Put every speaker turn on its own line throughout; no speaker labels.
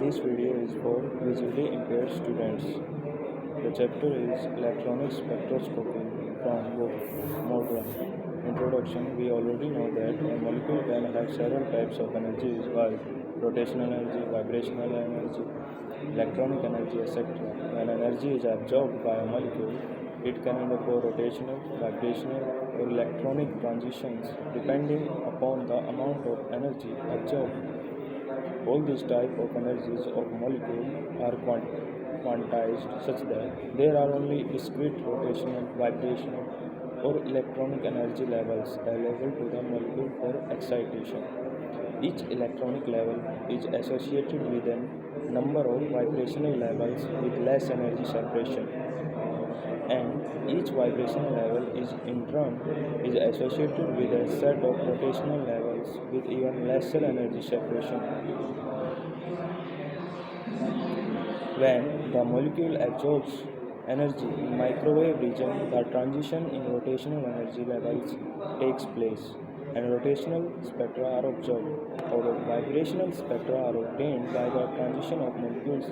This video is for visually impaired students. The chapter is Electronic Spectroscopy from book Modern. Introduction. We already know that a molecule can have several types of energies like rotational energy, vibrational energy, electronic energy, etc. When energy is absorbed by a molecule, it can undergo rotational, vibrational, or electronic transitions depending upon the amount of energy absorbed. All these type of energies of molecule are quantized such that there are only discrete rotational, vibrational, or electronic energy levels available to the molecule for excitation. Each electronic level is associated with a number of vibrational levels with less energy separation, and each vibrational level is in turn is associated with a set of rotational levels with even lesser energy separation. When the molecule absorbs energy in microwave region, the transition in rotational energy levels takes place, and rotational spectra are observed. Although vibrational spectra are obtained by the transition of molecules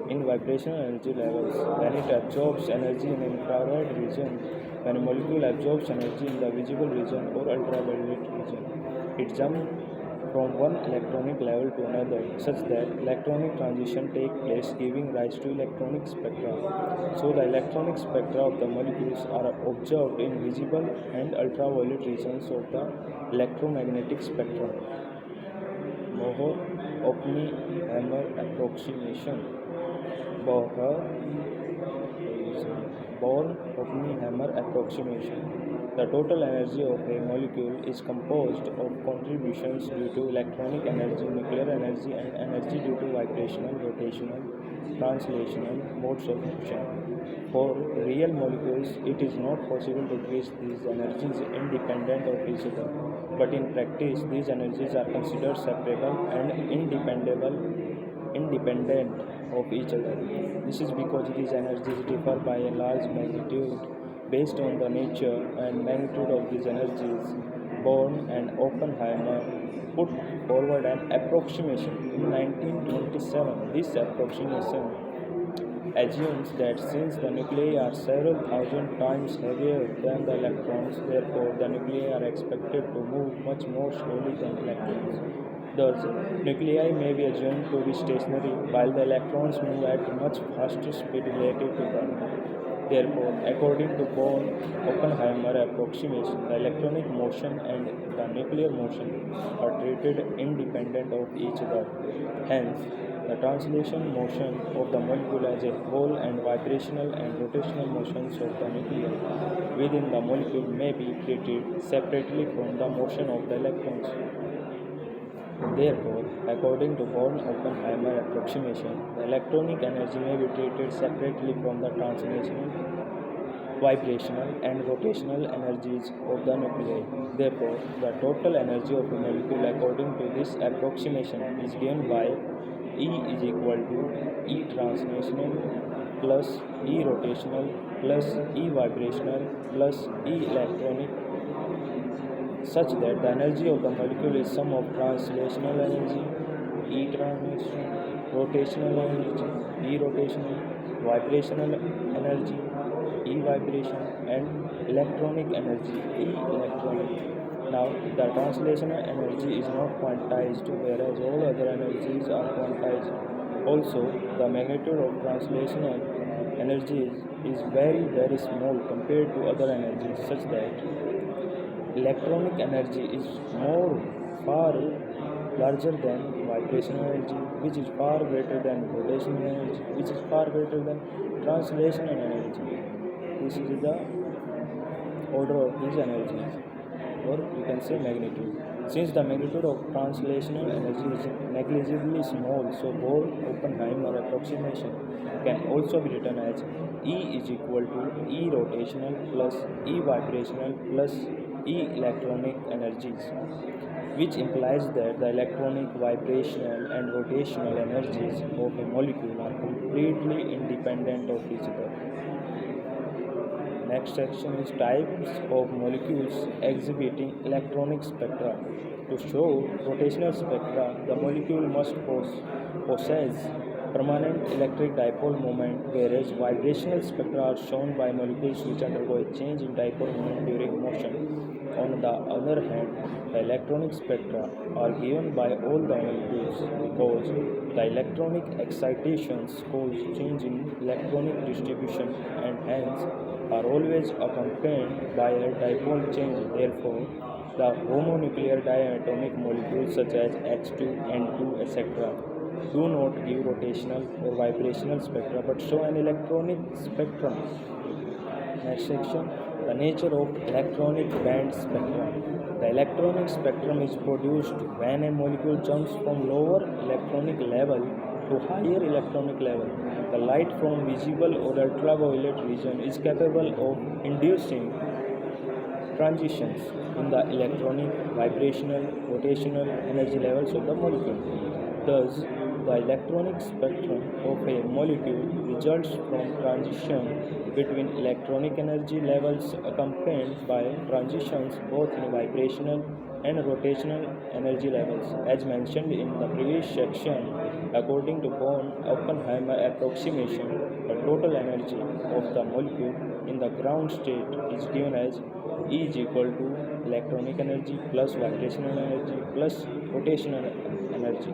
in vibrational energy levels when it absorbs energy in infrared region, when a molecule absorbs energy in the visible region or ultraviolet region. It jumps from one electronic level to another such that electronic transition take place giving rise to electronic spectra. So the electronic spectra of the molecules are observed in visible and ultraviolet regions of the electromagnetic spectrum. Bohr-Oppenheimer approximation. Bohr Born-Oppenheimer approximation. The total energy of a molecule is composed of contributions due to electronic energy, nuclear energy, and energy due to vibrational, rotational, translational modes of motion. For real molecules, it is not possible to trace these energies independent of each other, but in practice, these energies are considered separable and independent of each other. This is because these energies differ by a large magnitude. Based on the nature and magnitude of these energies, Born and Oppenheimer put forward an approximation in 1927. This approximation assumes that since the nuclei are several thousand times heavier than the electrons, therefore the nuclei are expected to move much more slowly than electrons. Thus, nuclei may be assumed to be stationary while the electrons move at much faster speed relative to them. Therefore, according to Born-Oppenheimer approximation, the electronic motion and the nuclear motion are treated independent of each other. Hence, the translation motion of the molecule as a whole and vibrational and rotational motions of the nuclei within the molecule may be treated separately from the motion of the electrons. Therefore, according to Born-Oppenheimer approximation, the electronic energy may be treated separately from the translational, vibrational, and rotational energies of the nuclei. Therefore, the total energy of a molecule according to this approximation is given by E is equal to E translational plus E rotational plus E vibrational plus E electronic, such that the energy of the molecule is sum of translational energy, E translational, rotational energy, E rotational, vibrational energy, E vibration, and electronic energy, E electronic. Now, the translational energy is not quantized, whereas all other energies are quantized. Also, the magnitude of translational energy is very small compared to other energies, such that electronic energy is far larger than vibrational energy, which is far greater than rotational energy, which is far greater than translational energy. This is the order of these energies, or you can say magnitude. Since the magnitude of translational energy is negligibly small, so Bohr-Oppenheimer approximation can also be written as E is equal to E rotational plus E vibrational plus E electronic energies, which implies that the electronic, vibrational, and rotational energies of a molecule are completely independent of each other. Next section is types of molecules exhibiting electronic spectra. To show rotational spectra, the molecule must possess permanent electric dipole moment, whereas vibrational spectra are shown by molecules which undergo a change in dipole moment during motion. On the other hand, the electronic spectra are given by all the molecules because the electronic excitations cause change in electronic distribution and hence are always accompanied by a dipole change. Therefore, the homonuclear diatomic molecules such as H2, N2, etc. do not give rotational or vibrational spectra but show an electronic spectrum. Next section, the nature of electronic band spectrum. The electronic spectrum is produced when a molecule jumps from lower electronic level to higher electronic level. The light from visible or ultraviolet region is capable of inducing transitions in the electronic, vibrational, rotational energy levels of the molecule. Thus, the electronic spectrum of a molecule results from transition between electronic energy levels accompanied by transitions both in vibrational and rotational energy levels. As mentioned in the previous section, according to Born-Oppenheimer approximation, the total energy of the molecule in the ground state is given as E is equal to electronic energy plus vibrational energy plus rotational energy.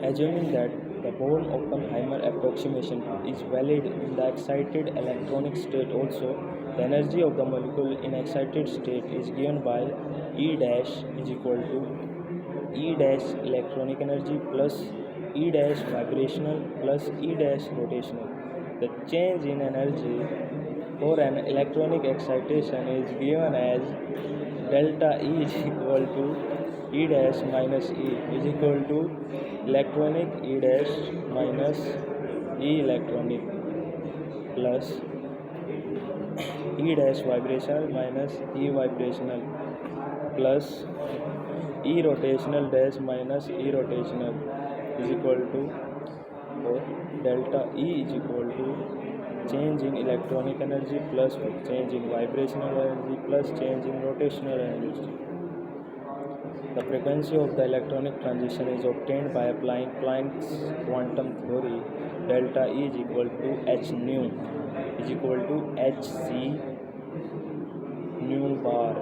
Assuming that the Born-Oppenheimer approximation is valid in the excited electronic state also, the energy of the molecule in excited state is given by E dash is equal to E dash electronic energy plus E dash vibrational plus E dash rotational. The change in energy for an electronic excitation is given as delta E is equal to E dash minus E is equal to electronic E dash minus E electronic plus E dash vibrational minus E vibrational plus E rotational dash minus E rotational is equal to, or delta E is equal to change in electronic energy plus change in vibrational energy plus change in rotational energy. The frequency of the electronic transition is obtained by applying Planck's quantum theory. Delta E is equal to h nu is equal to hc nu bar.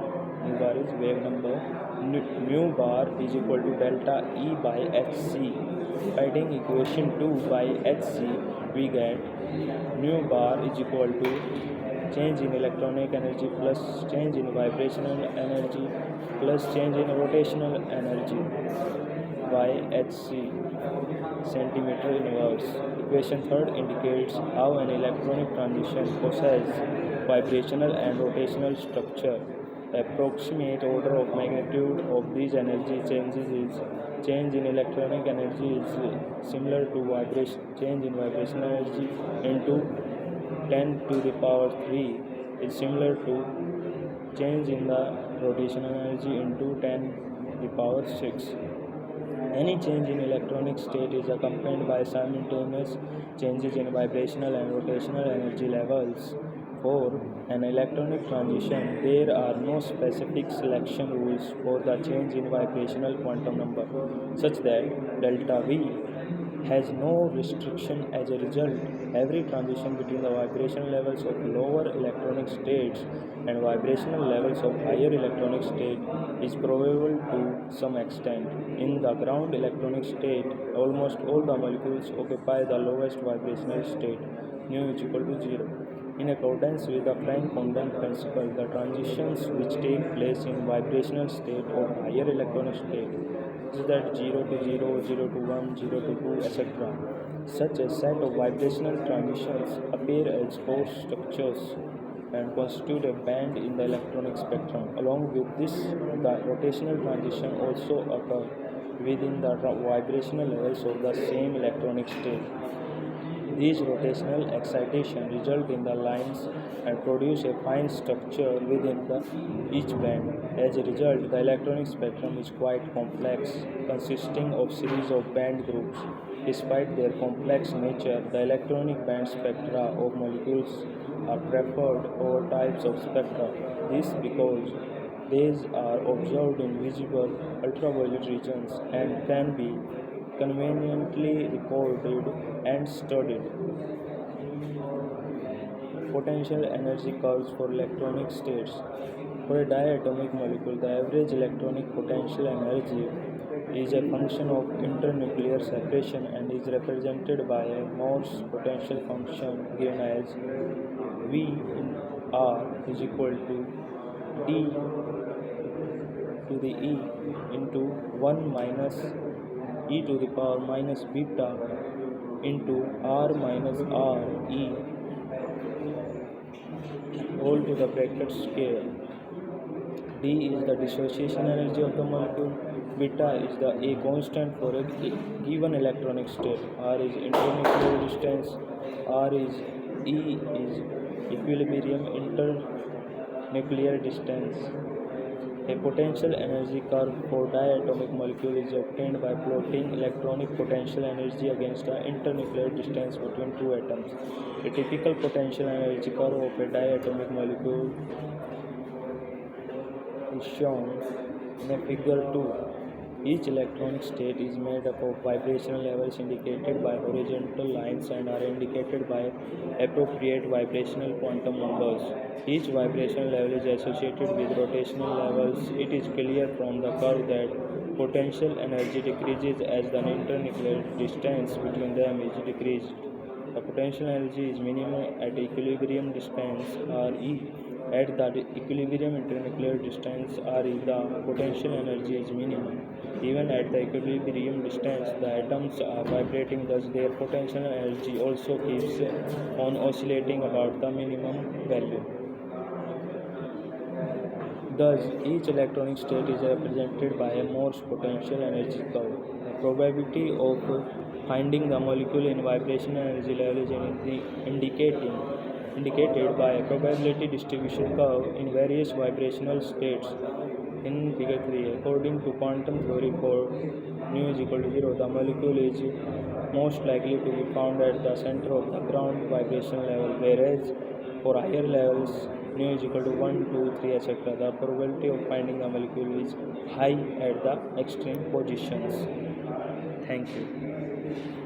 Nu bar is wave number. Nu bar is equal to delta E by hc. Writing equation 2 by hc, we get nu bar is equal to change in electronic energy plus change in vibrational energy plus change in rotational energy by hc centimeter inverse. Equation 3 indicates how an electronic transition possesses vibrational and rotational structure. The approximate order of magnitude of these energy changes is change in electronic energy is similar to change in vibrational energy into 10 to the power 3 is similar to change in the rotational energy into 10 to the power 6. Any change in electronic state is accompanied by simultaneous changes in vibrational and rotational energy levels. For an electronic transition, there are no specific selection rules for the change in vibrational quantum number, such that delta V has no restriction. As a result, every transition between the vibrational levels of lower electronic states and vibrational levels of higher electronic state is probable to some extent. In the ground electronic state, almost all the molecules occupy the lowest vibrational state, nu is equal to 0. In accordance with the Franck-Condon principle, the transitions which take place in vibrational state of higher electronic state is that 0 to 0, 0 to 1, 0 to 2, etc. Such a set of vibrational transitions appear as force structures and constitute a band in the electronic spectrum. Along with this, the rotational transition also occur within the vibrational levels of the same electronic state. These rotational excitations result in the lines and produce a fine structure within each band. As a result, the electronic spectrum is quite complex, consisting of series of band groups. Despite their complex nature, the electronic band spectra of molecules are preferred over types of spectra. This because these are observed in visible ultraviolet regions and can be conveniently recorded and studied. Potential energy curves for electronic states. For a diatomic molecule, the average electronic potential energy is a function of internuclear separation and is represented by a Morse potential function given as V in R is equal to D to the E into 1 minus e to the power minus beta into R minus R E whole to the bracket square. D is the dissociation energy of the molecule. Beta is the A constant for a given electronic state. R is internuclear distance. R is E is equilibrium internuclear distance. A potential energy curve for diatomic molecule is obtained by plotting electronic potential energy against the internuclear distance between two atoms. A typical potential energy curve of a diatomic molecule is shown in a figure 2. Each electronic state is made up of vibrational levels indicated by horizontal lines and are indicated by appropriate vibrational quantum numbers. Each vibrational level is associated with rotational levels. It is clear from the curve that potential energy decreases as the internuclear distance between them is decreased. The potential energy is minimum at equilibrium distance Re. At the equilibrium internuclear distance Re, the potential energy is minimum. Even at the equilibrium distance, the atoms are vibrating, thus their potential energy also keeps on oscillating about the minimum value. Thus, each electronic state is represented by a Morse potential energy curve. The probability of finding the molecule in vibrational energy level is indicated by a probability distribution curve in various vibrational states. In figure 3, according to quantum theory, for nu is equal to 0, the molecule is most likely to be found at the center of the ground vibration level, whereas for higher levels nu is equal to 1, 2, 3, etc. the probability of finding the molecule is high at the extreme positions. Thank you.